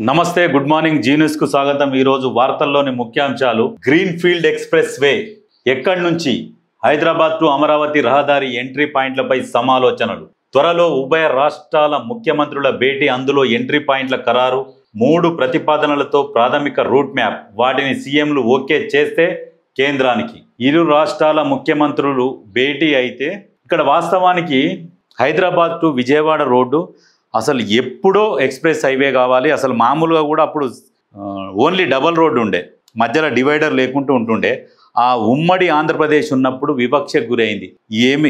నమస్తే good morning G news కు స్వాగతం। ఈ రోజు వార్తల్లోని ముఖ్యాంశాలు గ్రీన్ ఫీల్డ్ ఎక్స్ప్రెస్ వే ఎక్కడి నుంచి హైదరాబాద్ టు అమరావతి రహదారి ఎంట్రీ పాయింట్లపై సమాలోచనలు, త్వరలో ఉభయ రాష్ట్రాల ముఖ్యమంత్రుల భేటీ, అందులో ఎంట్రీ పాయింట్ల ఖరారు, 3 ప్రతిపాదనలతో ప్రాథమిక రూట్ మ్యాప్, వాటిని సీఎంలు ఓకే చేస్తే కేంద్రానికి। ఇరు రాష్ట్రాల ముఖ్యమంత్రులు భేటీ అయితే ఇక్కడ వాస్తవానికి హైదరాబాద్ టు విజయవాడ రోడ్డు అసలు ఎప్పుడో ఎక్స్ప్రెస్ హైవే కావాలి। అసలు మామూలుగా కూడా అప్పుడు ఓన్లీ డబల్ రోడ్డు ఉండే, మధ్యలో డివైడర్ లేకుంటూ ఉంటుండే। ఆ ఉమ్మడి ఆంధ్రప్రదేశ్ ఉన్నప్పుడు వివక్షకు గురైంది।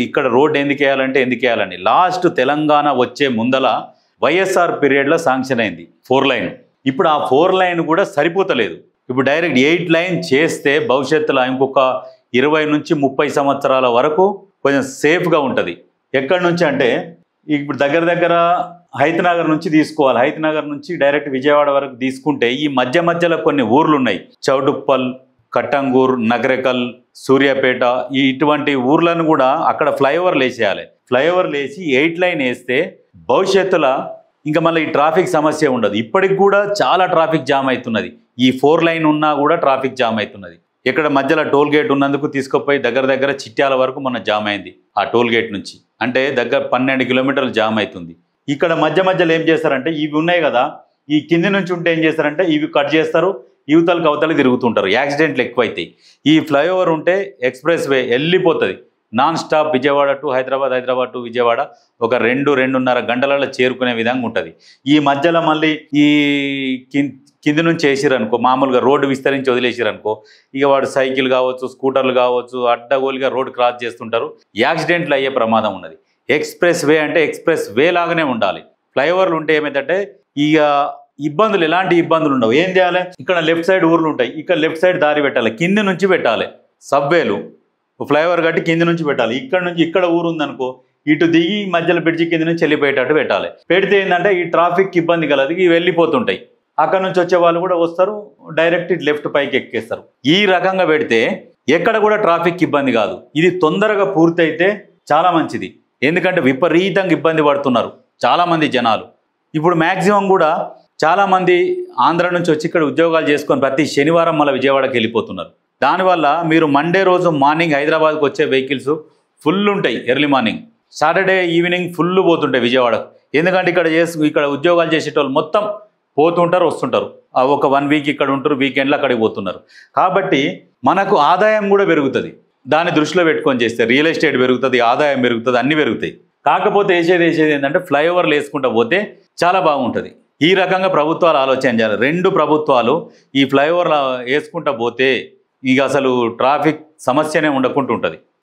ఇక్కడ రోడ్డు ఎందుకు వేయాలంటే ఎందుకు వేయాలని లాస్ట్ తెలంగాణ వచ్చే ముందల వైఎస్ఆర్ పీరియడ్లో శాంక్షన్ అయింది 4 లైన్। ఇప్పుడు ఆ 4 లైన్ కూడా సరిపోతలేదు। ఇప్పుడు డైరెక్ట్ 8 లైన్ చేస్తే భవిష్యత్తులో ఇంకొక 20 నుంచి 30 సంవత్సరాల వరకు కొంచెం సేఫ్గా ఉంటుంది। ఎక్కడి నుంచి అంటే ఇప్పుడు దగ్గర హైతనగర్ నుంచి తీసుకోవాలి, హైతనగర్ నుంచి డైరెక్ట్ విజయవాడ వరకు తీసుకుంటే ఈ మధ్యలో కొన్ని ఊర్లు ఉన్నాయి, చౌటుప్పల్, కట్టంగూర్, నగరకల్, సూర్యాపేట, ఇటువంటి ఊర్లను కూడా అక్కడ ఫ్లైఓవర్లు వేసేయాలి। ఫ్లైఓవర్లు వేసి 8 లైన్ వేస్తే భవిష్యత్తులో ఇంకా మళ్ళీ ఈ ట్రాఫిక్ సమస్య ఉండదు। ఇప్పటికి కూడా చాలా ట్రాఫిక్ జామ్ అవుతున్నది, ఈ 4 లైన్ ఉన్నా కూడా ట్రాఫిక్ జామ్ అవుతున్నది। ఇక్కడ మధ్యలో టోల్ గేట్ ఉన్నందుకు తీసుకుపోయి దగ్గర చిట్యాల వరకు మన జామ్ అయింది। ఆ టోల్ గేట్ నుంచి అంటే దగ్గర 12 కిలోమీటర్లు జామ్ అవుతుంది। ఇక్కడ మధ్యలో ఏం చేస్తారంటే ఇవి ఉన్నాయి కదా, ఈ కింది నుంచి ఉంటే ఏం చేస్తారంటే ఇవి కట్ చేస్తారు, యువతలకు అవతలకి తిరుగుతుంటారు, యాక్సిడెంట్లు ఎక్కువైతాయి। ఈ ఫ్లైఓవర్ ఉంటే ఎక్స్ప్రెస్ వే వెళ్ళిపోతుంది non stop, Vijayawada to Hyderabad, Hyderabad to Vijayawada ఒక 2-2.5 గంటలలో చేరుకునే విధంగా ఉంటుంది। ఈ మధ్యలో మళ్ళీ ఈ కింది నుంచి వేసిరనుకో, మామూలుగా రోడ్డు విస్తరించి వదిలేసిరనుకో, ఇక వాడు సైకిల్ కావచ్చు, స్కూటర్లు కావచ్చు, అడ్డగోలుగా రోడ్డు క్రాస్ చేస్తుంటారు, యాక్సిడెంట్లు అయ్యే ప్రమాదం ఉన్నది। ఎక్స్ప్రెస్ వే అంటే ఎక్స్ప్రెస్ వే లాగానే ఉండాలి। ఫ్లైఓవర్లు ఉంటే ఏమైందంటే ఇక ఇబ్బందులు, ఎలాంటి ఇబ్బందులు ఉండవు। ఏం చేయాలి, ఇక్కడ లెఫ్ట్ సైడ్ ఊర్లు ఉంటాయి, ఇక్కడ లెఫ్ట్ సైడ్ దారి పెట్టాలి, కింది నుంచి పెట్టాలి సబ్వేలు, ఫ్లైఓవర్ కట్టి కింది నుంచి పెట్టాలి। ఇక్కడ నుంచి ఇక్కడ ఊరు ఉందనుకో, ఇటు దిగి మధ్యలో బ్రిడ్జి కింద నుంచి వెళ్ళిపోయేటట్టు పెట్టాలి। పెడితే ఏంటంటే ఈ ట్రాఫిక్ ఇబ్బంది కలదు, ఇవి వెళ్ళిపోతుంటాయి, అక్కడ నుంచి వచ్చే వాళ్ళు కూడా వస్తారు, డైరెక్ట్ లెఫ్ట్ పైకి ఎక్కేస్తారు। ఈ రకంగా పెడితే ఎక్కడ కూడా ట్రాఫిక్ ఇబ్బంది కాదు। ఇది తొందరగా పూర్తయితే చాలా మంచిది, ఎందుకంటే విపరీతంగా ఇబ్బంది పడుతున్నారు చాలామంది జనాలు। ఇప్పుడు మ్యాక్సిమం కూడా చాలామంది ఆంధ్ర నుంచి వచ్చి ఇక్కడ ఉద్యోగాలు చేసుకొని ప్రతి శనివారం మళ్ళీ విజయవాడకి వెళ్ళిపోతున్నారు। దానివల్ల మీరు మండే రోజు మార్నింగ్ హైదరాబాద్కి వచ్చే వెహికల్స్ ఫుల్ ఉంటాయి, early morning, Saturday evening full పోతుంటాయి విజయవాడకు, ఎందుకంటే ఇక్కడ ఉద్యోగాలు చేసేటోళ్ళు మొత్తం పోతుంటారు వస్తుంటారు, ఒక 1 వీక్ ఇక్కడ ఉంటారు, వీకెండ్లో అక్కడికి పోతున్నారు। కాబట్టి మనకు ఆదాయం కూడా పెరుగుతుంది, దాన్ని దృష్టిలో పెట్టుకొని చేస్తే రియల్ ఎస్టేట్ పెరుగుతుంది, ఆదాయం పెరుగుతుంది, అన్నీ పెరుగుతాయి। కాకపోతే వేసేది ఏంటంటే ఫ్లైఓవర్లు వేసుకుంటూ పోతే చాలా బాగుంటుంది। ఈ రకంగా ప్రభుత్వాలు ఆలోచన చేయాలి। 2 ప్రభుత్వాలు ఈ ఫ్లైఓవర్లు వేసుకుంటూ పోతే ఇక అసలు ట్రాఫిక్ సమస్యనే ఉండకుండా ఉంటుంది।